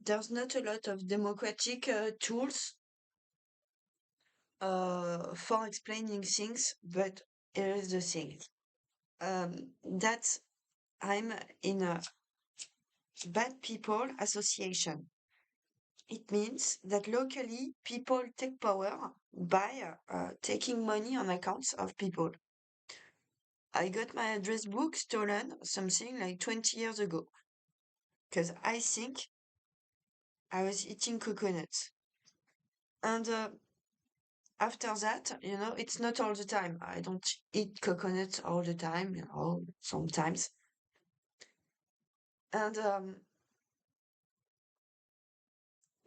there's not a lot of democratic tools for explaining things, but here is the thing. That I'm in a bad people association. It means that locally people take power by taking money on accounts of people. I got my address book stolen something like 20 years ago because I think I was eating coconuts. And after that, it's not all the time. I don't eat coconuts all the time, sometimes. And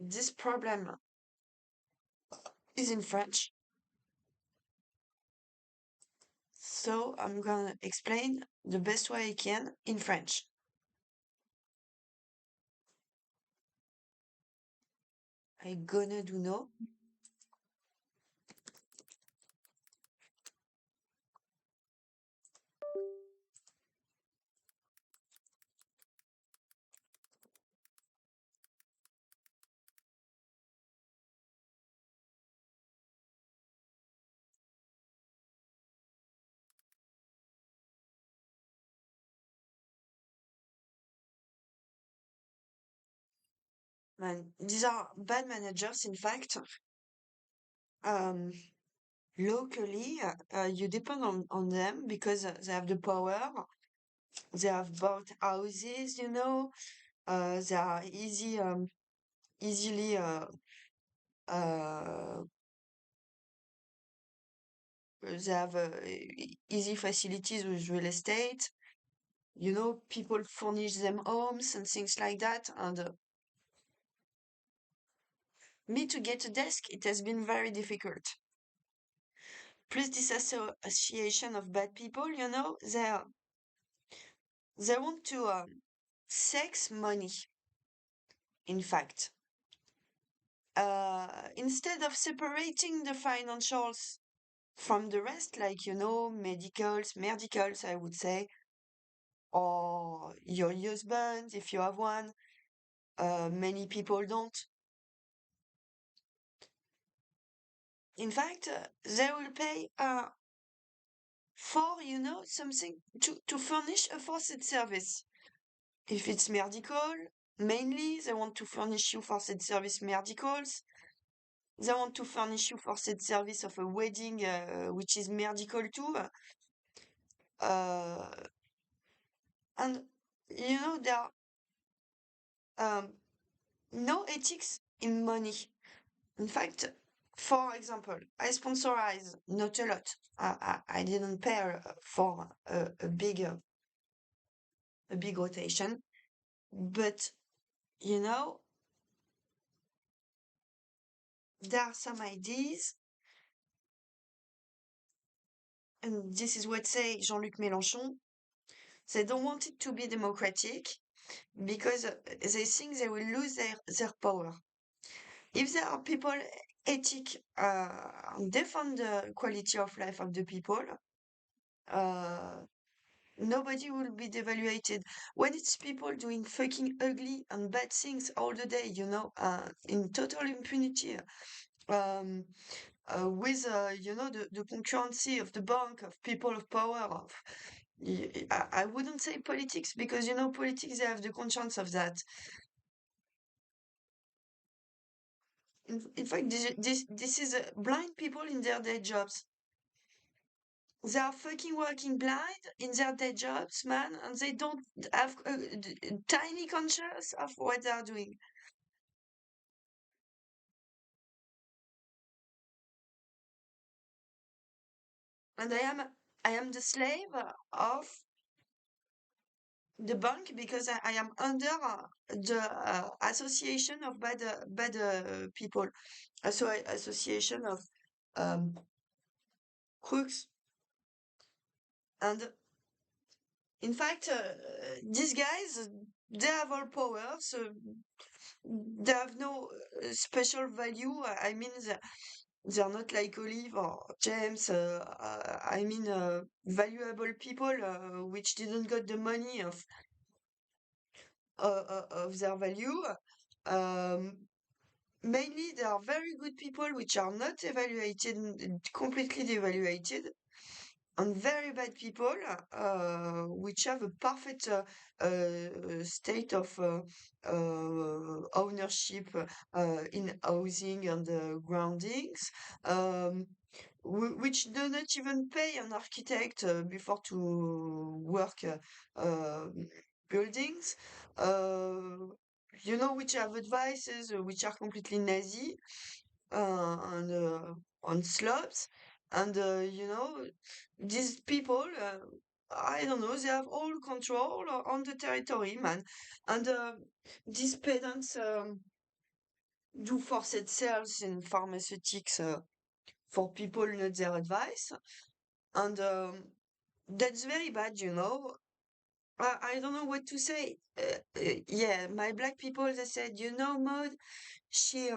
this problem is in French. So I'm gonna explain the best way I can in French. I gonna do no. Man, these are bad managers, in fact. Um, Locally, you depend on them because they have the power. They have bought houses, they are easily uh, they have easy facilities with real estate. People furnish them homes and things like that. And me to get a desk, it has been very difficult. Plus this association of bad people, they want to sex money, in fact. Instead of separating the financials from the rest, like, medicals, I would say, or your husband, if you have one, many people don't. In fact, they will pay for, something to furnish a faucet service. If it's medical, mainly they want to furnish you faucet service medicals. They want to furnish you faucet service of a wedding, which is medical too. Uh, and there are no ethics in money. In fact, for example, I sponsorize not a lot. I didn't pay for a big rotation, but you know, there are some ideas, and this is what say Jean-Luc Mélenchon. They don't want it to be democratic because they think they will lose their power. If there are people ethic defend the quality of life of the people, uh, nobody will be devaluated. When it's people doing fucking ugly and bad things all the day, in total impunity, um, with the concurrency of the bank, of people of power, I wouldn't say politics because politics they have the conscience of that. In fact, this is blind people in their day jobs. They are fucking working blind in their day jobs, man, and they don't have a tiny conscience of what they are doing. And I am the slave of the bank because I am under the association of bad people, association of um, crooks. And in fact, these guys, they have all power, so they have no special value. I mean, they're not like Olive or James. I mean, valuable people which didn't got the money of their value. Um, Mainly, there are very good people which are not evaluated, completely devaluated, and very bad people which have a perfect state of ownership in housing and groundings, um, which do not even pay an architect before to work buildings. Uh, which have advices which are completely Nazi on slopes. And, these people, I don't know, they have all control on the territory, man. And these pedants do forced sales in pharmaceutics for people not their advice. And that's very bad. I don't know what to say. Yeah, my black people, they said, Maud, she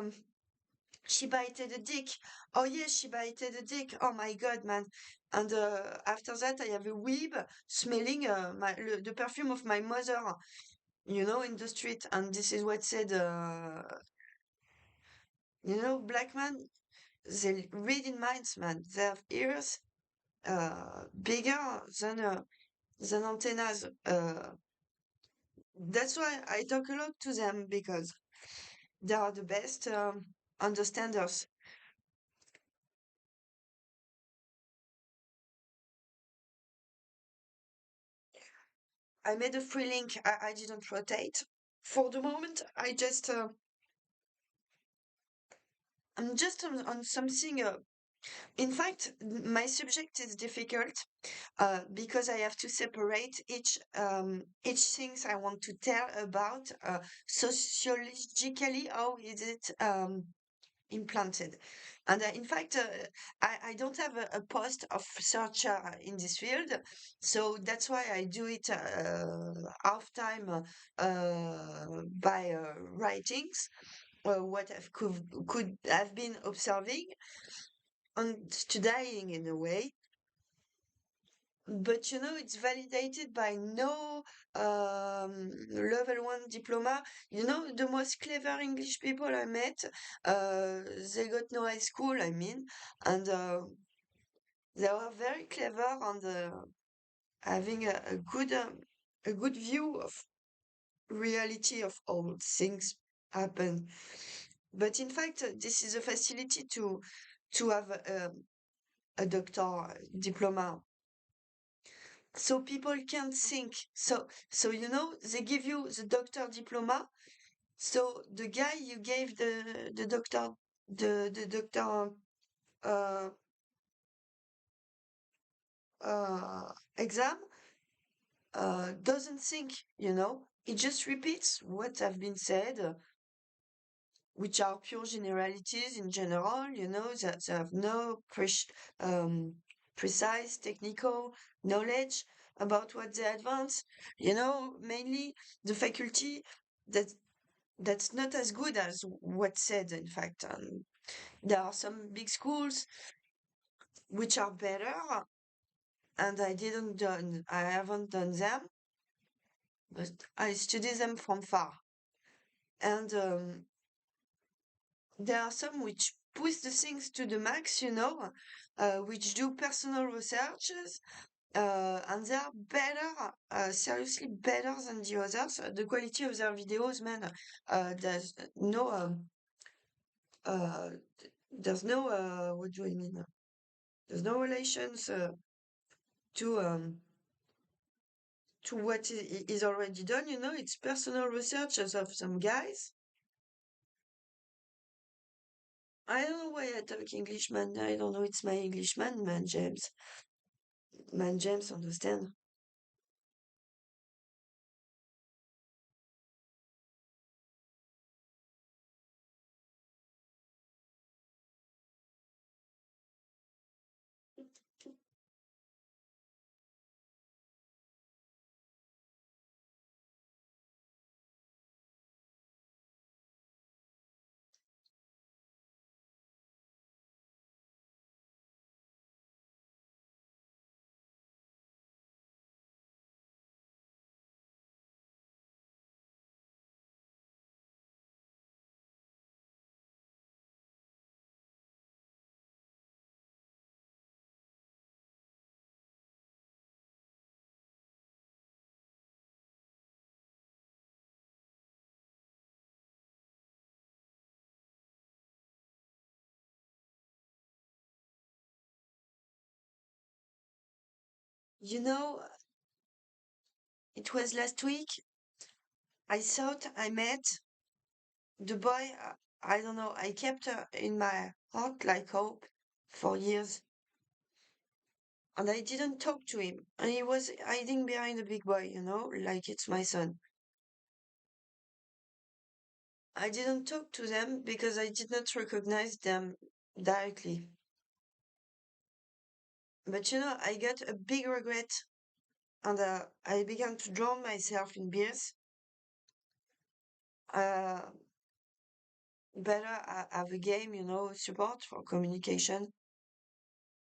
she bited a dick. Oh yes, she bited a dick. Oh my god, man. And after that, I have a weeb smelling the perfume of my mother, in the street. And this is what said, black man, they read in minds, man. They have ears bigger than antennas. That's why I talk a lot to them because they are the best understanders. I made a free link. I didn't rotate. For the moment, I'm just on something. In fact, my subject is difficult because I have to separate each things I want to tell about sociologically. How is it implanted? And in fact, I don't have a post of researcher in this field, so that's why I do it half time by writings, what I could have been observing and studying in a way. But it's validated by no level one diploma. The most clever English people I met, they got no high school, I mean, and they were very clever and having a good view of reality of all things happen. But in fact, this is a facility to have a doctor diploma, so people can think. So they give you the doctor diploma. So the guy you gave the doctor uh, exam doesn't think. He just repeats what have been said, which are pure generalities in general. That they have no precise technical knowledge about what they advance. Mainly the faculty that that's not as good as what's said, in fact. There are some big schools which are better, and I haven't done them, but I study them from far. And there are some which push the things to the max, which do personal researches, and they are better, seriously better than the others. The quality of their videos, man, there's no, uh, what do I mean? There's no relations to what is already done. It's personal researches of some guys. I don't know why I talk English, man. I don't know. It's my English, man, James. Man, James, understand? You know, it was last week. I thought I met the boy. I don't know. I kept in my heart like hope for years, and I didn't talk to him. And he was hiding behind a big boy, like it's my son. I didn't talk to them because I did not recognize them directly. But I got a big regret, and I began to drown myself in beers. Uh, Better have a game, support for communication.